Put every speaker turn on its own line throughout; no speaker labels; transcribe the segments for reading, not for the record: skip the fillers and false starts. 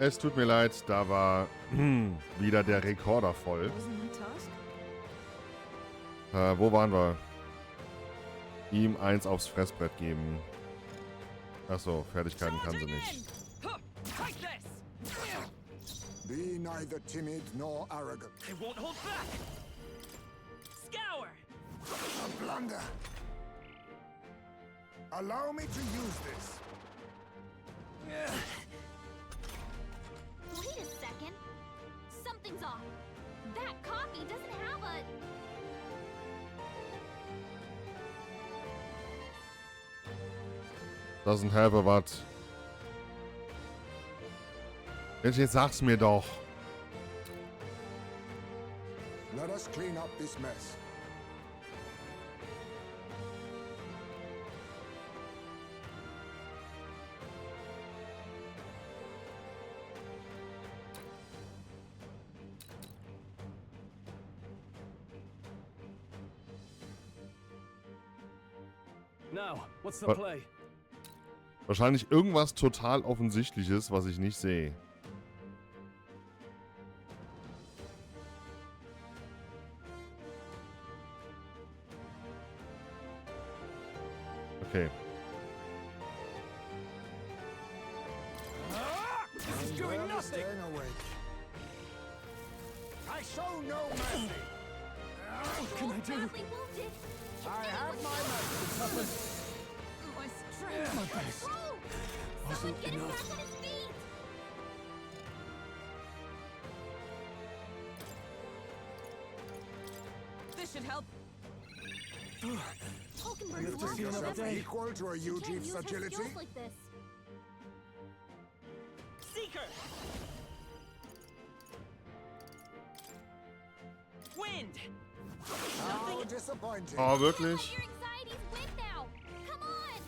Es tut mir leid, da war wieder der Rekorder voll. Wo waren wir? Ihm 1 aufs Fressbrett geben. Achso, Fertigkeiten kann sie nicht.
Be neither timid nor arrogant.
I won't hold back. Scour.
A blunder. Allow me to use this.
Wait a second. Something's off. That copy doesn't have a...
Doesn't have a what? Jetzt sag's mir doch.
Let us clean up this mess.
Now, what's the play?
Wahrscheinlich irgendwas total Offensichtliches, was ich nicht sehe. Okay.
This is doing nothing.
Staying awake. I show no mercy.
What can I do?
Badly wounded. Can
I have
anyone
my
heal
mercy.
him? My strength.
My best.
Oh! Someone
Wasn't
get him
enough.
back on his feet!
This should help.
Hulkenberg's
have to see
working
another
on
day.
this.
Equal to a
He can't
Eugene's
use his
agility.
skills like this.
Seeker. Wind.
How disappointing.
Oh, wirklich?
Let your anxieties win now. Come on!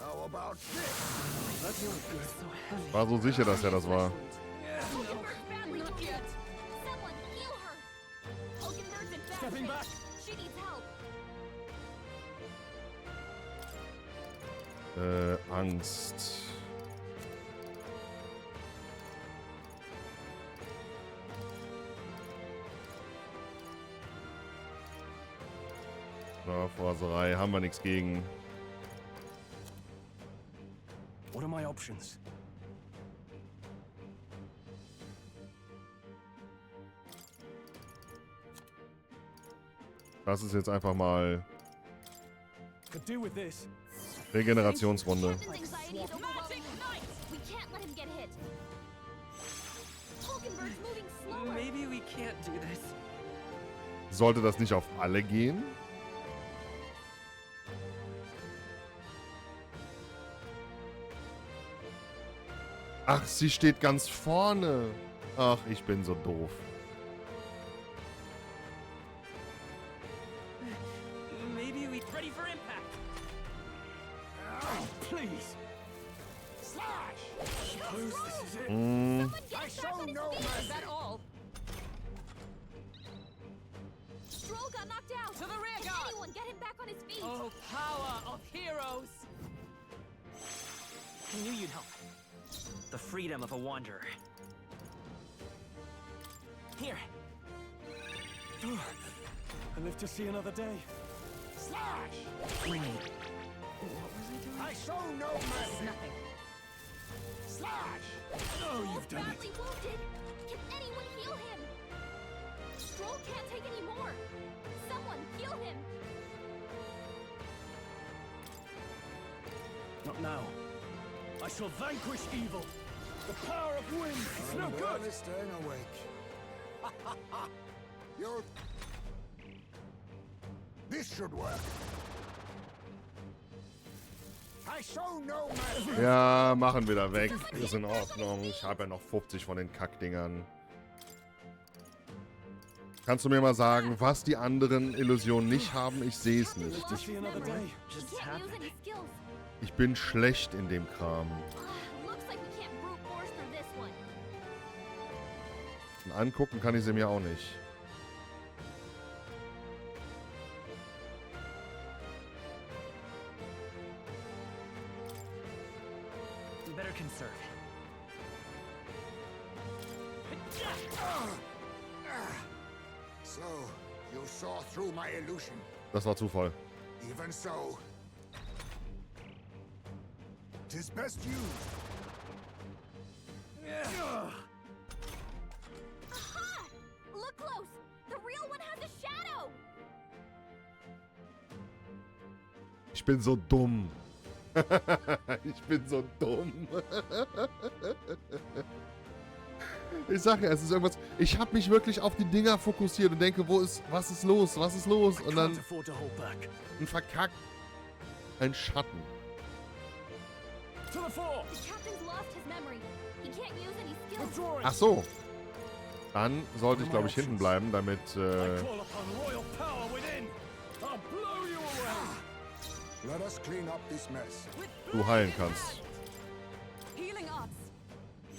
How about this?
That's not good. So heavy.
War so sicher, dass er das war.
Hulkenberg's badly
not
wounded.
yet.
Someone heal her. Hulkenberg's in bad
Stepping
shape.
back.
She needs help.
Angst. Ja, Vorserei, haben wir nichts gegen.
What are my options?
Das ist jetzt einfach mal
Could do with this.
Regenerationsrunde.
Captain's anxiety is overwhelming. We can't let him get hit. Hulkenberg's moving slower.
Maybe we can't do this.
Sollte das nicht auf alle gehen? Ach, sie steht ganz vorne. Ach, ich bin so doof.
Maybe we ready for impact. Oh, please.
Slash!
Suppose this is it.
Someone get
I
him back
show
on his
no
feet.
mercy.
Is that all?
Stroll got knocked out.
To the rear
Can
guard.
anyone get him back on his feet?
Oh, power of heroes!
I knew you'd help. The freedom of a wanderer. Here. I live to see another day.
Slash!
Bring me.
I show no mercy.
Nothing.
Slash!
Oh, you've done
badly
it.
wounded. Can anyone heal him? Stroll can't take any more. Someone heal him.
Not now. I shall vanquish evil. The power of wind. It's no
I'm
good.
barely staying awake. You're... This should work. I show no mercy.
Ja, machen wir da weg. Ist in Ordnung. Ich habe ja noch 50 von den Kackdingern. Kannst du mir mal sagen, was die anderen Illusionen nicht haben? Ich sehe es nicht.
To see another day.
He
Just
can't use
happen.
any skills.
Ich bin schlecht in dem Kram.
Looks like we can't brute force through this one.
Und angucken kann ich sie mir auch nicht.
We better conserve.
So, you saw through my illusion.
Das war Zufall.
Even so, 'tis best used.
Aha! Look close! The real one has a shadow!
Ich bin so dumm. Ich bin so dumm. Ich sag ja, es ist irgendwas. Ich habe mich wirklich auf die Dinger fokussiert und denke, was ist los? Was ist los? Und dann
Can't afford to hold back.
ein Verkack. Ein Schatten.
To the fore!
The captain's lost his memory. He can't use any skills.
Withdrawing!
Ach so. Dann sollte ich, glaube ich, hinten bleiben, damit
I call upon royal power within! I'll blow you away!
Let us clean up this mess.
With
du heilen kannst.
healing arts.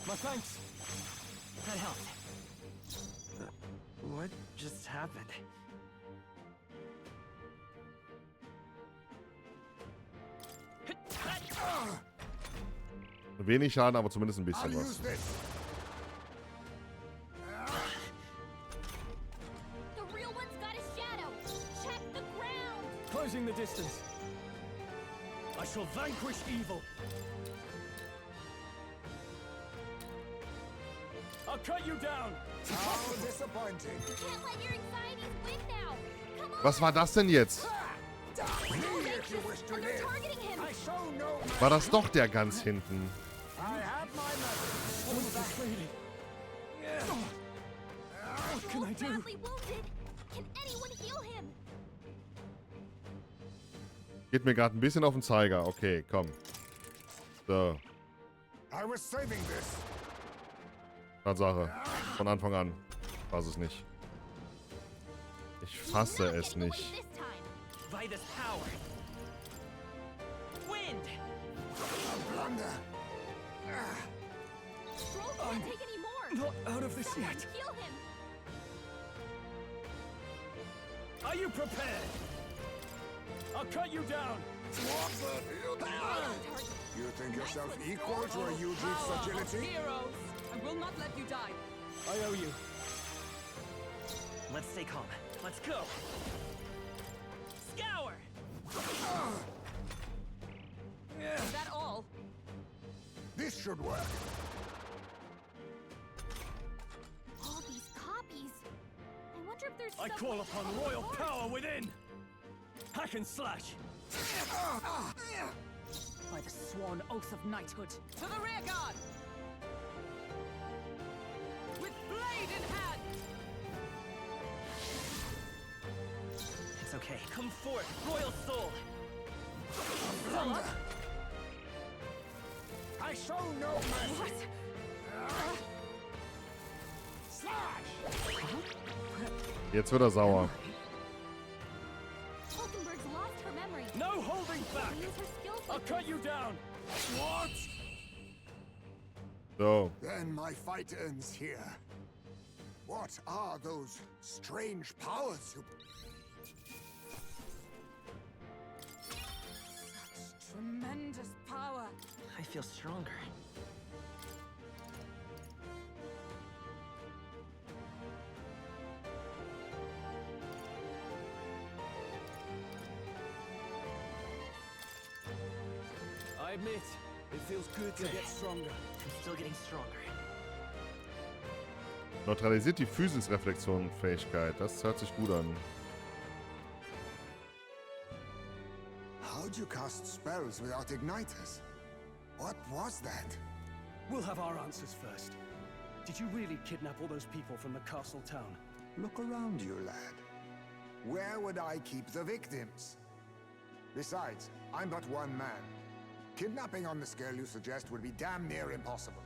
My thanks.
That helped. What just happened?
Wenig Schaden, aber zumindest ein
I'll
bisschen
use
was.
this.
The real one's got a shadow. Check the ground.
Closing the distance. I shall vanquish evil. I'll cut you down.
How disappointing.
You can't let your anxieties win now. Come on.
Was war das denn jetzt?
He's
If you wish
anxious,
to
and they're
live,
targeting him.
I show no mercy.
War das doch der ganz hinten?
I have my method.
Hold this lady. What can I do?
Badly wounded. Can anyone heal him?
Geht mir gerade ein bisschen auf den Zeiger. Okay, komm. So,
I was saving this.
Tatsache. Von Anfang an. Fass es nicht. Ich fasse
Not
es
getting away
nicht.
this time.
By this power. Wind!
Blunder.
Stroll can't take any more.
Not out of this
Someone
yet.
heal him.
Are you prepared? I'll cut you down.
You think yourself equal to a Eugene's
Power of
agility?
heroes! I will not let you die.
I owe you.
Let's stay calm. Let's go. Scour! Is that all?
This should work.
All these copies. I wonder if there's
I
someone
call
to
upon
help
royal
Lord.
power within. Hack and slash.
By the sworn oath of knighthood. To the rear guard! With blade in hand! It's okay. Come forth, royal soul!
I show no mercy.
What?
Jetzt wird er sauer.
Hulkenberg's lost her memory.
No holding back.
Use her skills
I'll
like
cut
this.
you down.
What?
So.
Then my fight ends here. What are those strange powers you...
Tremendous power. I feel stronger.
I admit, it feels good to get stronger.
I'm still getting stronger.
Neutralisiert die Physis-Reflexion-Fähigkeit. Das hört sich gut an.
How'd you cast spells without igniters? What was that?
We'll have our answers first. Did you really kidnap all those people from the castle town?
Look around you, lad. Where would I keep the victims? Besides, I'm but one man. Kidnapping on the scale you suggest would be damn near impossible.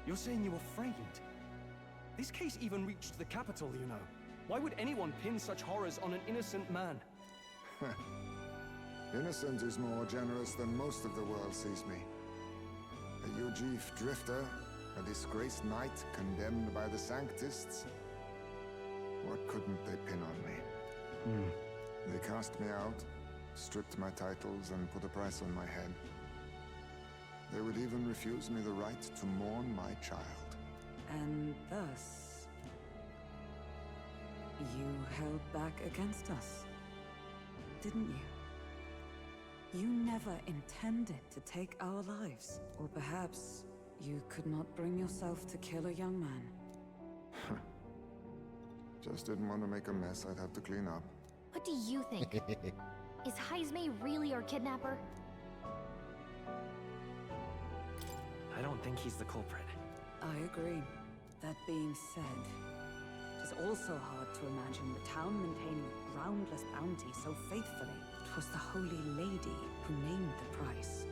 You're saying you were framed? This case even reached the capital, you know. Why would anyone pin such horrors on an innocent man?
Innocent is more generous than most of the world sees me. A Eugene drifter, a disgraced knight condemned by the Sanctists. What couldn't they pin on me? They cast me out, stripped my titles, and put a price on my head. They would even refuse me the right to mourn my child.
And thus,
You held back against us, didn't you? You never intended to take our lives. Or perhaps you could not bring yourself to kill a young man.
Just didn't want to make a mess I'd have to clean up.
What do you think? Is Heismay really our kidnapper?
I don't think he's the culprit.
I agree. That being said, it is also hard to imagine the town maintaining a groundless bounty so faithfully. It was the Holy Lady who named the price,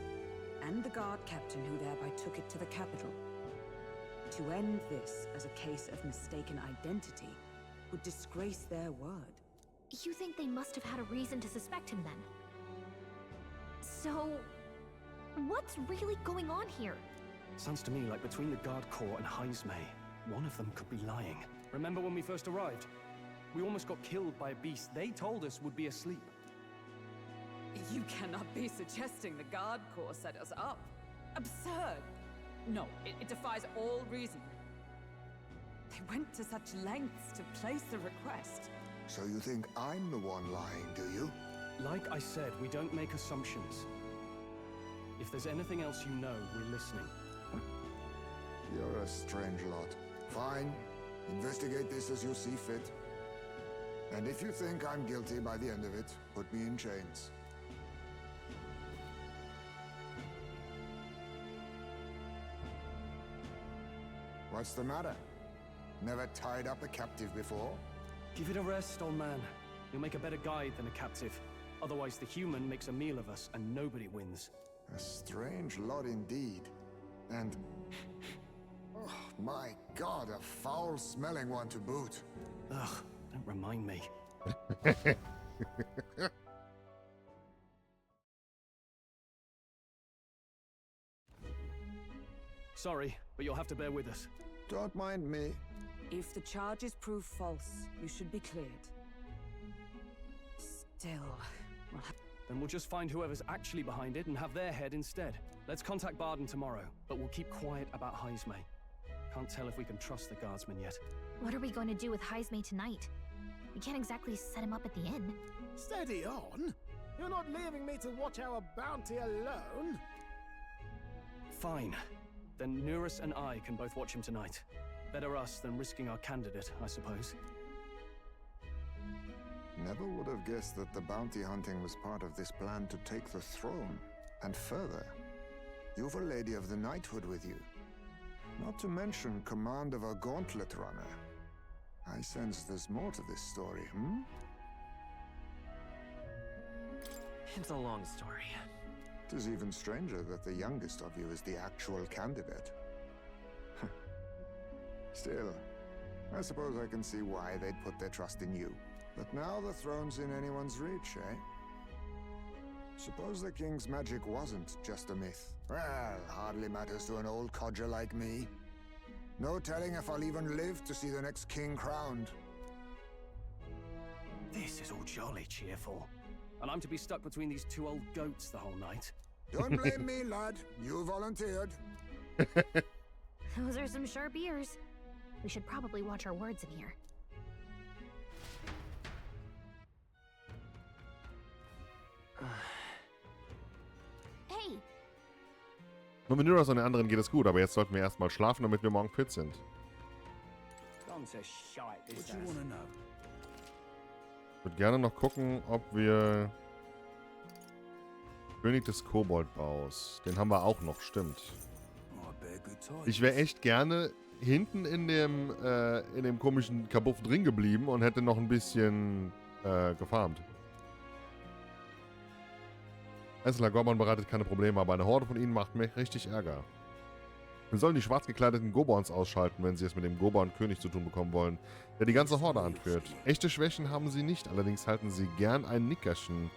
and the guard captain who thereby took it to the capital. To end this as a case of mistaken identity would disgrace their word.
You think they must have had a reason to suspect him then? So, what's really going on here?
Sounds to me like between the Guard Corps and Heismay, one of them could be lying. Remember when we first arrived? We almost got killed by a beast they told us would be asleep.
You cannot be suggesting the Guard Corps set us up. Absurd! No, it defies all reason. They went to such lengths to place the request.
So you think I'm the one lying, do you?
Like I said, we don't make assumptions. If there's anything else you know, we're listening.
You're a strange lot. Fine. Investigate this as you see fit. And if you think I'm guilty by the end of it, put me in chains. What's the matter? Never tied up a captive before?
Give it a rest, old man. You'll make a better guide than a captive. Otherwise, the human makes a meal of us, and nobody wins.
A strange lot indeed. And... oh, my God, a foul-smelling one to boot.
Ugh, don't remind me. Sorry, but you'll have to bear with us.
Don't mind me.
If the charges prove false, you should be cleared. Still, we'll have...
Then we'll just find whoever's actually behind it and have their head instead. Let's contact Barden tomorrow, but we'll keep quiet about Heismay. Can't tell if we can trust the guardsman yet.
What are we going to do with Heismay tonight? We can't exactly set him up at the inn.
Steady on. You're not leaving me to watch our bounty alone.
Fine. Then Nurus and I can both watch him tonight. Better us than risking our candidate, I suppose.
Never would have guessed that the bounty hunting was part of this plan to take the throne. And further, you've a lady of the knighthood with you. Not to mention command of a gauntlet runner. I sense there's more to this story, hmm?
It's a long story.
It is even stranger that the youngest of you is the actual candidate. Still, I suppose I can see why they'd put their trust in you. But now the throne's in anyone's reach, eh? Suppose the king's magic wasn't just a myth. Well, hardly matters to an old codger like me. No telling if I'll even live to see the next king crowned.
This is all jolly cheerful. And I'm to be stuck between these two old goats the whole night.
Don't blame me, lad. You volunteered.
Those are some sharp ears. We should probably watch our words in here. Hey!
Nur mit Nurus und den anderen geht es gut, aber jetzt sollten wir erstmal schlafen, damit wir morgen fit sind.
Gone to shite, this
What do you
has.
want to know?
Ich würde gerne noch gucken, ob wir... König des Koboldbaus. Den haben wir auch noch, stimmt.
Oh, I bear good tidings.
Ich wäre echt gerne hinten in dem komischen Kabuff drin geblieben und hätte noch ein bisschen gefarmt. Einzelner Goblin bereitet keine Probleme, aber eine Horde von ihnen macht mir richtig Ärger. Wir sollen die schwarz gekleideten Goblins ausschalten, wenn sie es mit dem Goblin-König zu tun bekommen wollen, der die ganze Horde anführt. Echte Schwächen haben sie nicht, allerdings halten sie gern ein Nickerchen.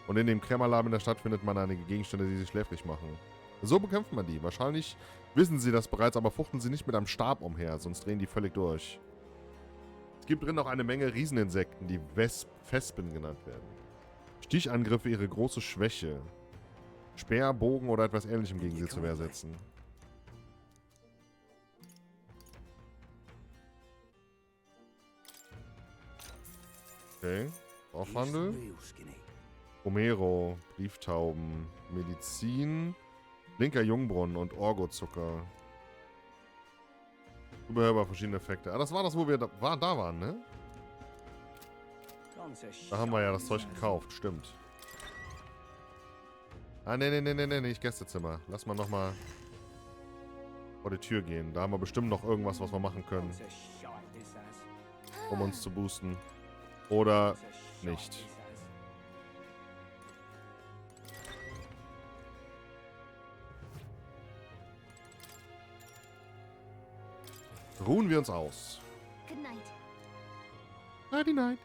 Und in dem Krämerladen in der Stadt findet man einige Gegenstände, die sie schläfrig machen. So bekämpft man die. Wahrscheinlich wissen sie das bereits, aber fuchten sie nicht mit einem Stab umher, sonst drehen die völlig durch. Es gibt drin auch eine Menge Rieseninsekten, die Wespen genannt werden. Stichangriffe ihre große Schwäche. Speer, Bogen oder etwas Ähnlichem gegen sie zur Wehr setzen. Okay. Dorfhandel. Romero, Brieftauben, Medizin, linker Jungbrunnen und Orgozucker. Zubehör, verschiedene Effekte. Ah, das war das, wo wir da waren, ne? Da haben wir ja das Zeug gekauft, stimmt. Ah, nee, nicht Gästezimmer. Lass mal nochmal vor die Tür gehen. Da haben wir bestimmt noch irgendwas, was wir machen können, um uns zu boosten. Oder nicht. Ruhen wir uns aus.
Good night.
Nighty night.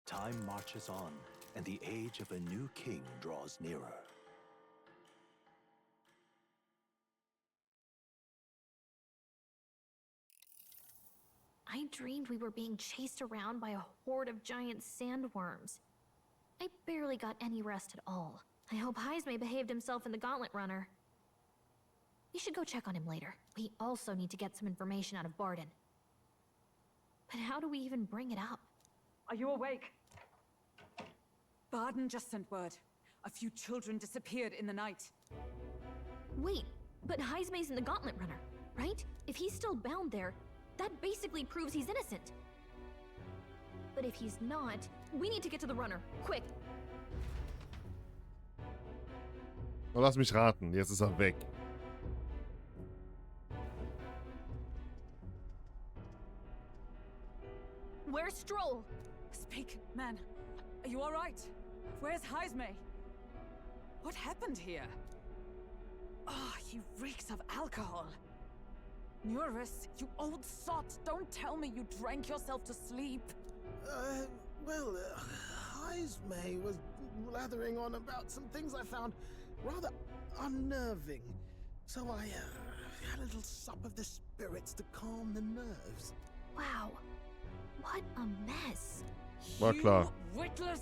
Time marches on, and the age of a new king draws nearer.
I dreamed we were being chased around by a horde of giant sandworms. I barely got any rest at all. I hope Heisme behaved himself in the Gauntlet Runner. We should go check on him later. We also need to get some information out of Barden. But how do we even bring it up?
Are you awake? Barden just sent word. A few children disappeared in the night.
Wait, but Heisme's in the Gauntlet Runner, right? If he's still bound there, that basically proves he's innocent. But if he's not, we need to get to the runner, quick.
Oh, lass mich raten, jetzt ist er weg.
Where's Stroll?
Speak, man. Are you all right? Where's Heisme? What happened here? Oh, he reeks of alcohol. Eurus, you old sot, don't tell me you drank yourself to sleep.
Well, Heisme was blathering on about some things I found rather unnerving. So I had a little sup of the spirits to calm the nerves.
Wow, what a mess.
War klar.
You witless.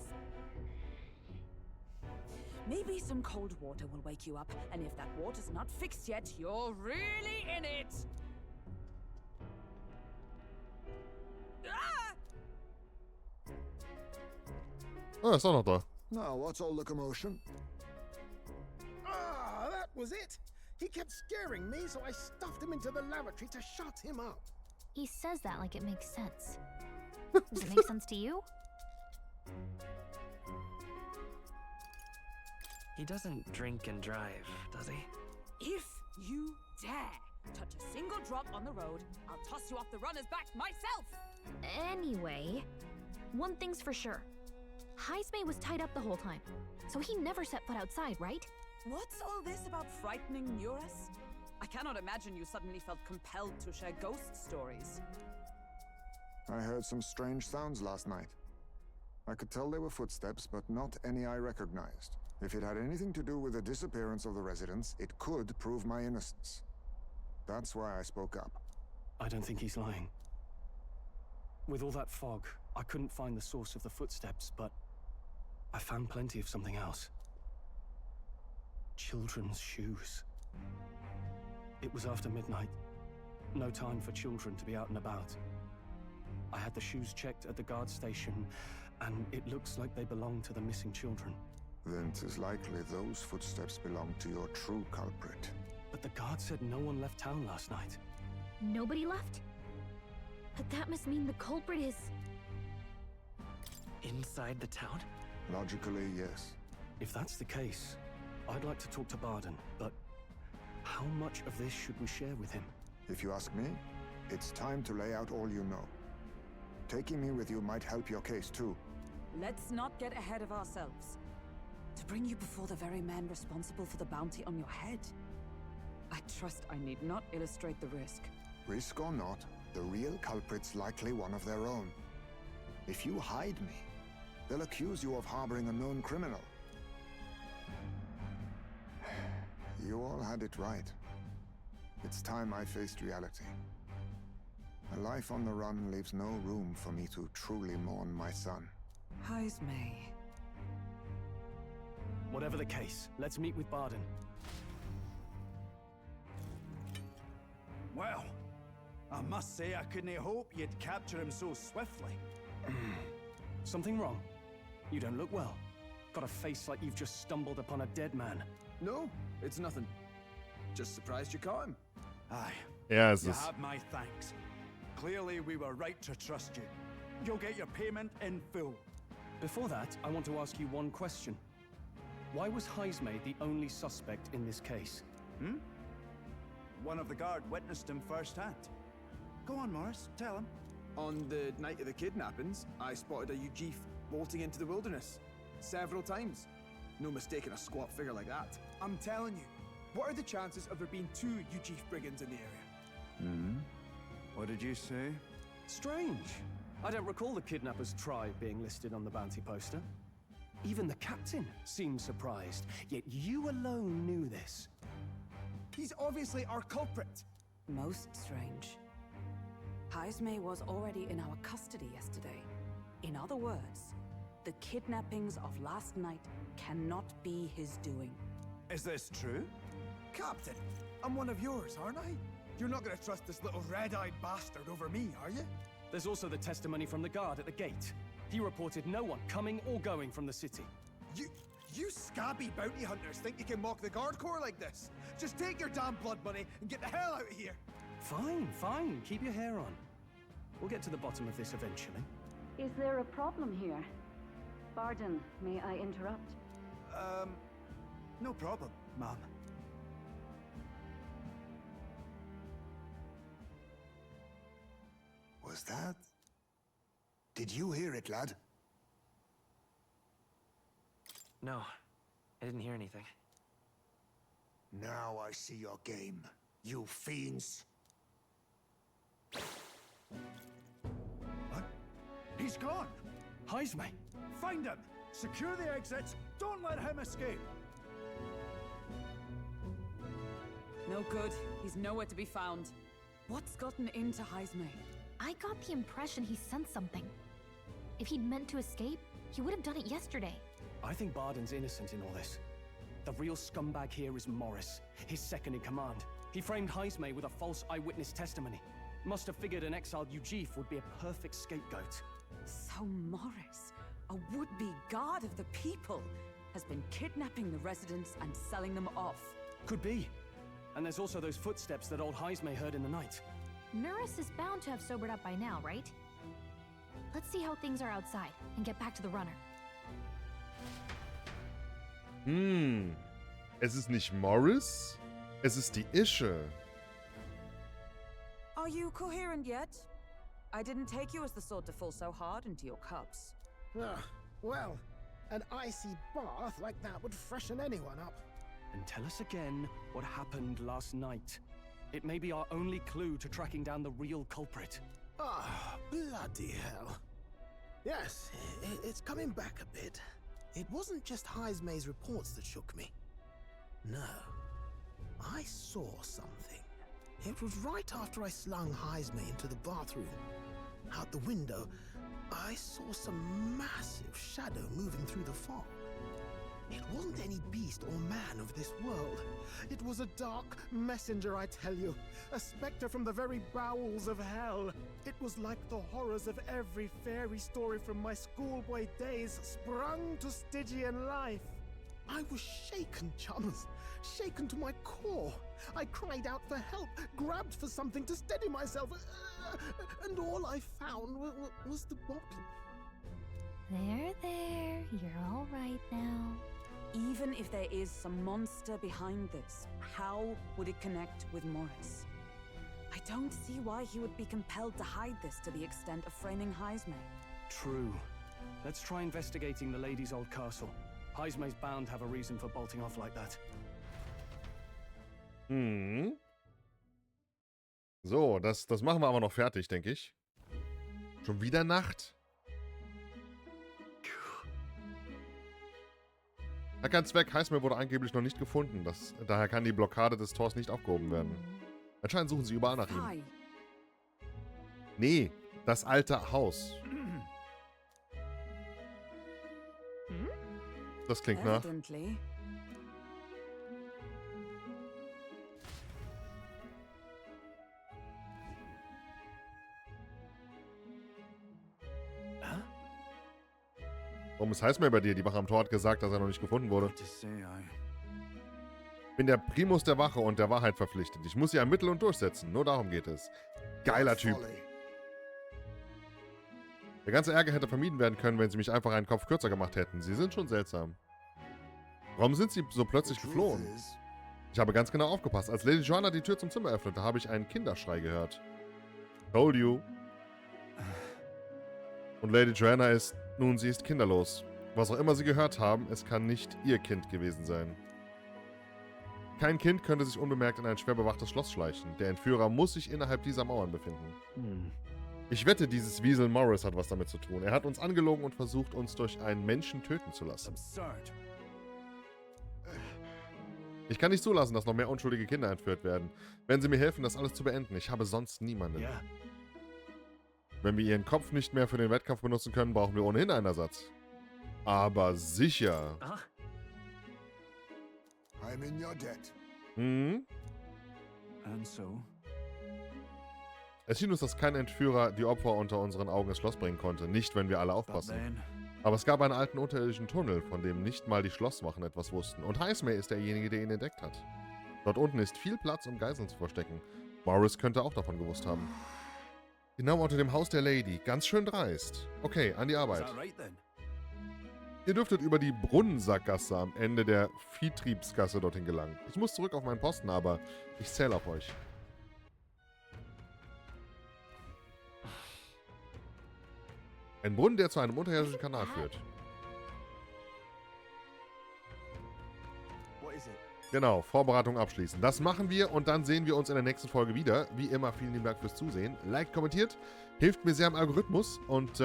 Maybe some cold water will wake you up, and if that water's not fixed yet, you're really in it. Ah!
Oh, ist auch noch da.
Now, what's all the commotion?
Ah, that was it. He kept scaring me, so I stuffed him into the lavatory to shut him up.
He says that like it makes sense. Does it make sense to you?
He doesn't drink and drive, does he?
If you dare touch a single drop on the road, I'll toss you off the runner's back myself!
Anyway, one thing's for sure. Heisme was tied up the whole time, so he never set foot outside, right?
What's all this about frightening Eurus? I cannot imagine you suddenly felt compelled to share ghost stories.
I heard some strange sounds last night. I could tell they were footsteps, but not any I recognized. If it had anything to do with the disappearance of the residents, it could prove my innocence. That's why I spoke up.
I don't think he's lying. With all that fog, I couldn't find the source of the footsteps, but I found plenty of something else. Children's shoes. It was after midnight. No time for children to be out and about. I had the shoes checked at the guard station, and it looks like they belong to the missing children.
Then 'tis likely those footsteps belong to your true culprit.
But the guard said no one left town last night.
Nobody left? But that must mean the culprit is...
Inside the town?
Logically, yes.
If that's the case, I'd like to talk to Barden, but how much of this should we share with him?
If you ask me, it's time to lay out all you know. Taking me with you might help your case too.
Let's not get ahead of ourselves. To bring you before the very man responsible for the bounty on your head, I trust I need not illustrate the risk.
Risk or not, the real culprit's likely one of their own. If you hide me, they'll accuse you of harboring a known criminal. You all had it right. It's time I faced reality. A life on the run leaves no room for me to truly mourn my son.
Heisme.
Whatever the case, let's meet with Barden.
Well, I must say I couldn't hope you'd capture him so swiftly.
Something wrong? You don't look well. Got a face like you've just stumbled upon a dead man.
No, it's nothing. Just surprised you caught him.
Aye.
Er ist
You
es.
have my thanks. Clearly, we were right to trust you. You'll get your payment in full.
Before that, I want to ask you one question. Why was Heismay the only suspect in this case?
One of the guard witnessed him firsthand. Go on, Morris, tell him.
On the night of the kidnappings, I spotted a Ujif bolting into the wilderness. Several times. No mistaking a squat figure like that. I'm telling you, what are the chances of there being 2 Ujif brigands in the area?
What did you say?
Strange. I don't recall the kidnappers' tribe being listed on the bounty poster. Even the captain seemed surprised, yet you alone knew this.
He's obviously our culprit.
Most strange. Heismay was already in our custody yesterday. In other words, the kidnappings of last night cannot be his doing.
Is this true?
Captain, I'm one of yours, aren't I? You're not gonna trust this little red-eyed bastard over me, are you?
There's also the testimony from the guard at the gate. He reported no one coming or going from the city.
You scabby bounty hunters think you can mock the guard corps like this? Just take your damn blood money and get the hell out of here!
Fine, fine. Keep your hair on. We'll get to the bottom of this eventually.
Is there a problem here? Pardon, may I interrupt?
No problem, ma'am.
Was that? Did you hear it, lad?
No, I didn't hear anything.
Now I see your game, you fiends.
What? He's gone!
Heismay!
Find him! Secure the exits! Don't let him escape!
No good. He's nowhere to be found. What's gotten into Heismay?
I got the impression he sensed something. If he'd meant to escape, he would have done it yesterday.
I think Barden's innocent in all this. The real scumbag here is Morris, his second in command. He framed Heismay with a false eyewitness testimony. Must have figured an exiled Ujif would be a perfect scapegoat.
So Morris, a would-be guard of the people, has been kidnapping the residents and selling them off.
Could be. And there's also those footsteps that old Heismay heard in the night.
Nuris is bound to have sobered up by now, right? Let's see how things are outside and get back to the runner.
Es ist nicht Morris, es ist die Ische.
Are you coherent yet? I didn't take you as the sort to fall so hard into your cups.
Well, an icy bath like that would freshen anyone up.
And tell us again what happened last night. It may be our only clue to tracking down the real culprit.
Ah, bloody hell. Yes, it's coming back a bit. It wasn't just Heismay's reports that shook me. No, I saw something. It was right after I slung Heismay into the bathroom. Out the window, I saw some massive shadow moving through the fog. It wasn't any beast or man of this world. It was a dark messenger, I tell you. A specter from the very bowels of hell. It was like the horrors of every fairy story from my schoolboy days sprung to Stygian life. I was shaken, chums. Shaken to my core. I cried out for help, grabbed for something to steady myself, and all I found was the bottle.
There, you're all right now.
Even if there is some monster behind this, how would it connect with Morris? I don't see why he would be compelled to hide this to the extent of framing Heismay.
True. Let's try investigating the lady's old castle. Heismay's bound to have a reason for bolting off like that.
So, das machen wir aber noch fertig, denke ich. Schon wieder Nacht? Hat keinen Zweck, Heismay wurde angeblich noch nicht gefunden. Daher kann die Blockade des Tors nicht aufgehoben werden. Anscheinend suchen sie überall nach ihm.
Hi.
Nee, das alte Haus. Das klingt nach.
Evidently.
Warum ist Heißmeer bei dir? Die Wache am Tor hat gesagt, dass er noch nicht gefunden wurde. Ich bin der Primus der Wache und der Wahrheit verpflichtet. Ich muss sie ermitteln und durchsetzen. Nur darum geht es. Geiler Typ. Der ganze Ärger hätte vermieden werden können, wenn sie mich einfach einen Kopf kürzer gemacht hätten. Sie sind schon seltsam. Warum sind sie so plötzlich geflohen? Ich habe ganz genau aufgepasst. Als Lady Joanna die Tür zum Zimmer öffnete, habe ich einen Kinderschrei gehört. Told you. Und Lady Joanna ist, nun, sie ist kinderlos. Was auch immer sie gehört haben, es kann nicht ihr Kind gewesen sein. Kein Kind könnte sich unbemerkt in ein schwer bewachtes Schloss schleichen. Der Entführer muss sich innerhalb dieser Mauern befinden. Ich wette, dieses Wiesel Morris hat was damit zu tun. Er hat uns angelogen und versucht, uns durch einen Menschen töten zu lassen. Ich kann nicht zulassen, dass noch mehr unschuldige Kinder entführt werden. Wenn Sie mir helfen, das alles zu beenden. Ich habe sonst niemanden.
Ja.
Wenn wir Ihren Kopf nicht mehr für den Wettkampf benutzen können, brauchen wir ohnehin einen Ersatz. Aber sicher.
Ach,
I'm in your debt.
Hm?
And so?
Es schien uns, dass kein Entführer die Opfer unter unseren Augen ins Schloss bringen konnte. Nicht, wenn wir alle aufpassen. Aber es gab einen alten unterirdischen Tunnel, von dem nicht mal die Schlosswachen etwas wussten. Und Heißmeer ist derjenige, der ihn entdeckt hat. Dort unten ist viel Platz, um Geiseln zu verstecken. Morris könnte auch davon gewusst haben. Genau unter dem Haus der Lady. Ganz schön dreist. Okay, an die Arbeit. Ihr dürftet über die Brunnensackgasse am Ende der Viehtriebsgasse dorthin gelangen. Ich muss zurück auf meinen Posten, aber ich zähle auf euch. Ein Brunnen, der zu einem unterirdischen Kanal führt. Genau, Vorbereitung abschließen. Das machen wir und dann sehen wir uns in der nächsten Folge wieder. Wie immer, vielen lieben Dank fürs Zusehen. Liked, kommentiert, hilft mir sehr im Algorithmus. Und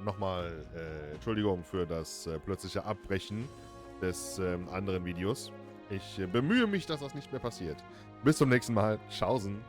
nochmal Entschuldigung für das plötzliche Abbrechen des anderen Videos. Ich bemühe mich, dass das nicht mehr passiert. Bis zum nächsten Mal. Tschaußen.